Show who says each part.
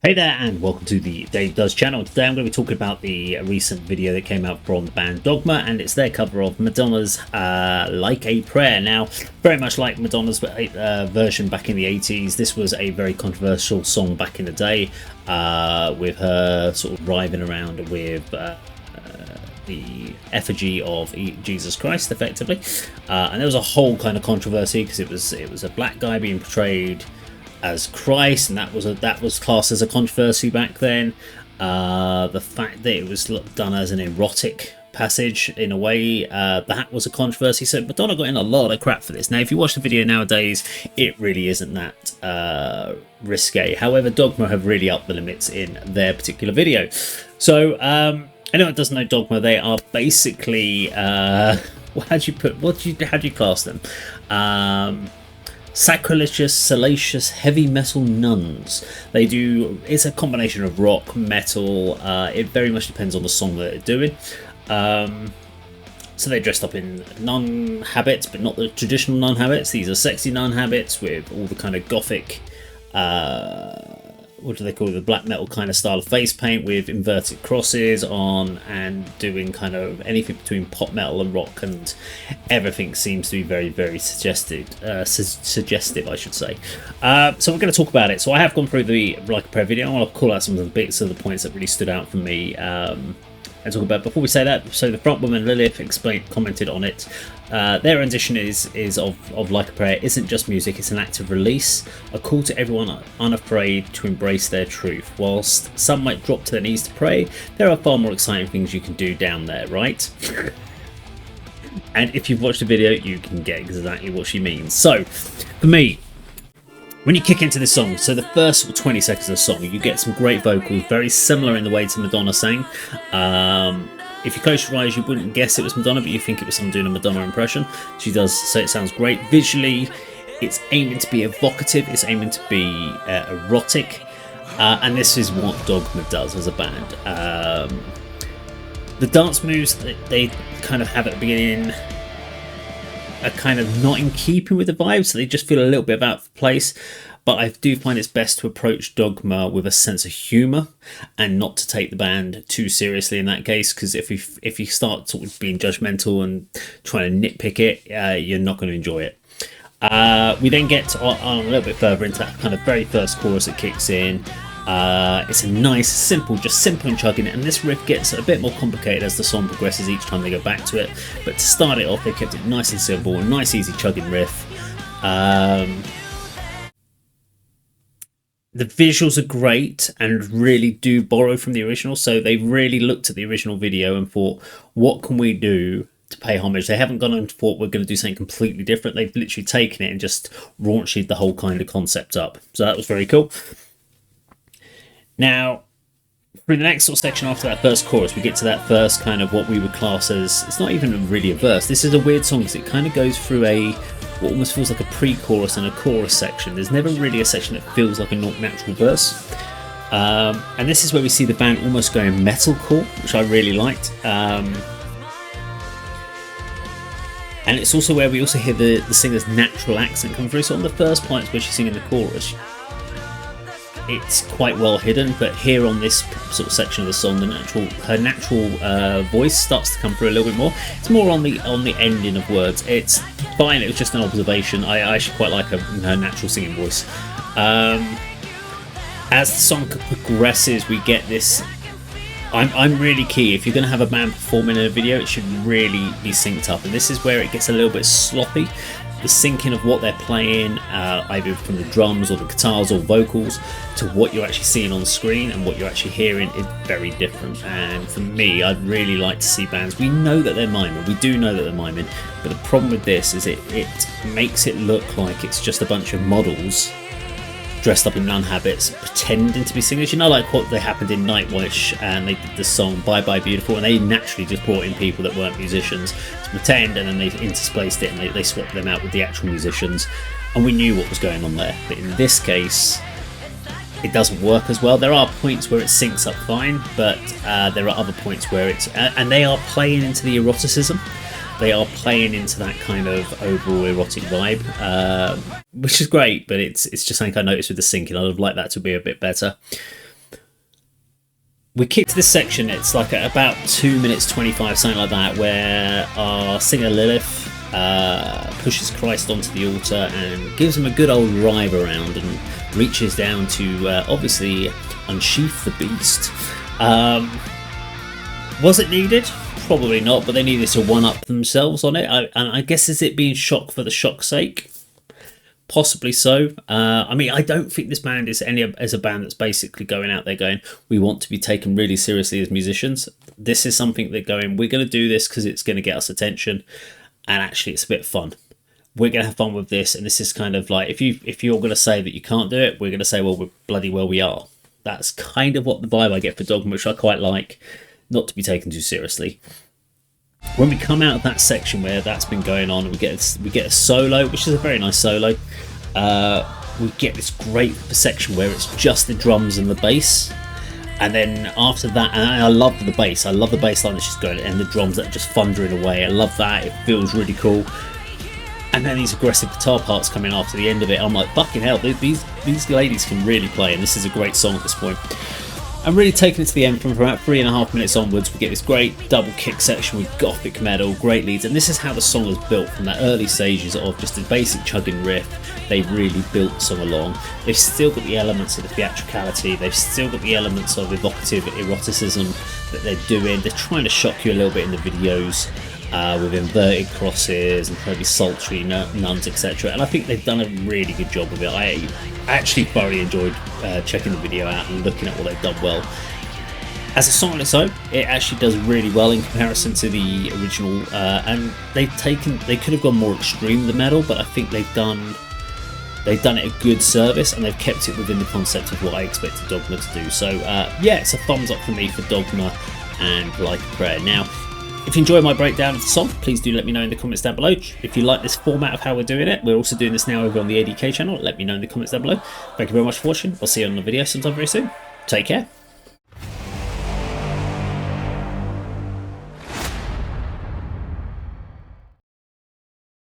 Speaker 1: Hey there and welcome to the Dave Does channel. Today I'm going to be talking about the recent video that came out from the band Dogma, and it's their cover of Madonna's Like a Prayer. Now, very much like Madonna's version back in the 80s, this was a very controversial song back in the day, with her sort of writhing around with the effigy of Jesus Christ, effectively. And there was a whole kind of controversy because it was a black guy being portrayed as Christ, and that was classed as a controversy back then. The fact that it was done as an erotic passage in a way, that was a controversy. So Madonna got in a lot of crap for this. Now, if you watch the video nowadays, it really isn't that risque. However, Dogma have really upped the limits in their particular video. So anyone that doesn't know Dogma, they are basically how do you class them? Sacrilegious, salacious, heavy metal nuns. It's a combination of rock, metal. It very much depends on the song that they're doing. So they're dressed up in nun habits, but not the traditional nun habits. These are sexy nun habits with all the kind of gothic, what do they call it, the black metal kind of style of face paint with inverted crosses on, and doing kind of anything between pop metal and rock, and everything seems to be very, very suggestive, I should say. So we're going to talk about it. So I have gone through the Like a Prayer video. I want to call out some of the bits of the points that really stood out for me, and talk about. Before we say that, so the front woman Lilith commented on it. Their rendition is of Like a Prayer isn't just music, it's an act of release, a call to everyone unafraid to embrace their truth. Whilst some might drop to their knees to pray, there are far more exciting things you can do down there, right? And if you've watched the video, you can get exactly what she means. So, for me, when you kick into this song, so the first 20 seconds of the song, you get some great vocals, very similar in the way to Madonna sang. If you close your eyes, you wouldn't guess it was Madonna, but you think it was someone doing a Madonna impression. She does, so it sounds great. Visually, it's aiming to be evocative, it's aiming to be erotic, and this is what Dogma does as a band. The dance moves that they kind of have at the beginning are kind of not in keeping with the vibe, so they just feel a little bit out of place. But I do find it's best to approach Dogma with a sense of humour and not to take the band too seriously in that case, because if you start sort of being judgmental and trying to nitpick it, you're not going to enjoy it. We then get on a little bit further into that kind of very first chorus that kicks in. It's a nice, simple and chugging it, and this riff gets a bit more complicated as the song progresses each time they go back to it. But to start it off, they kept it nice and simple, a nice, easy chugging riff. The visuals are great and really do borrow from the original, so they really looked at the original video and thought, what can we do to pay homage? They haven't gone and thought we're going to do something completely different. They've literally taken it and just raunched the whole kind of concept up. So that was very cool. Now, through the next sort of section after that first chorus, we get to that first kind of what we would class as, it's not even really a verse. This is a weird song because it kind of goes through what almost feels like a pre-chorus and a chorus section. There's never really a section that feels like a natural verse. And this is where we see the band almost going metalcore, which I really liked. And it's also where we also hear the singer's natural accent come through. So on the first part where she's singing the chorus, it's quite well hidden, but here on this sort of section of the song, her natural voice starts to come through a little bit more. It's more on the ending of words. It's fine. It was just an observation. I actually quite like her natural singing voice. As the song progresses, we get this. I'm really key. If you're going to have a band performing in a video, it should really be synced up, and this is where it gets a little bit sloppy. The syncing of what they're playing, either from the drums or the guitars or vocals, to what you're actually seeing on screen and what you're actually hearing is very different. And for me, I'd really like to see bands, we know that they're miming, we do know that they're miming, but the problem with this is it makes it look like it's just a bunch of models dressed up in nun habits pretending to be singers. You know, like what they happened in Nightwish, and they did the song Bye Bye Beautiful, and they naturally just brought in people that weren't musicians to pretend, and then they interspaced it and they swapped them out with the actual musicians, and we knew what was going on there. But in this case, it doesn't work as well. There are points where it syncs up fine, but there are other points where it's and they are playing into the eroticism. They are playing into that kind of overall erotic vibe, which is great, but it's just something I noticed with the syncing. I'd have liked that to be a bit better. we kick to this section. It's like at about 2 minutes 25, something like that, where our singer Lilith pushes Christ onto the altar and gives him a good old rive around and reaches down to obviously unsheath the beast. Was it needed? Probably not, but they needed to one-up themselves on it. And I guess, is it being shock for the shock's sake? Possibly so. I mean, I don't think this band is as a band that's basically going out there going, we want to be taken really seriously as musicians. This is something they're going, we're going to do this because it's going to get us attention, and actually it's a bit fun. We're going to have fun with this, and this is kind of like, if you're going to say that you can't do it, we're going to say, well, we are. That's kind of what the vibe I get for Dogma, which I quite like, not to be taken too seriously. When we come out of that section where that's been going on, we get a solo, which is a very nice solo. We get this great section where it's just the drums and the bass, and then after that, and I love the bass. I love the bass line that's just going, and the drums that are just thundering away. I love that. It feels really cool. And then these aggressive guitar parts coming after the end of it. I'm like, fucking hell, these ladies can really play, and this is a great song at this point. I'm really taking it to the end. From about 3.5 minutes onwards, we get this great double kick section with gothic metal, great leads, and this is how the song is built from that early stages of just a basic chugging riff. They've really built the song along. They've still got the elements of the theatricality, they've still got the elements of evocative eroticism that they're doing. They're trying to shock you a little bit in the videos with inverted crosses and maybe sultry nuns, etc. And I think they've done a really good job of it. I actually thoroughly enjoyed checking the video out and looking at what they've done well. As a song on its own, it actually does really well in comparison to the original, and they could have gone more extreme with the metal, but I think they've done it a good service, and they've kept it within the concept of what I expected Dogma to do. So yeah, it's a thumbs up for me for Dogma and Like a Prayer. Now, if you enjoy my breakdown of the song, please do let me know in the comments down below. If you like this format of how we're doing it, we're also doing this now over on the ADK channel. Let me know in the comments down below. Thank you very much for watching. I'll see you on the video sometime very soon. Take care.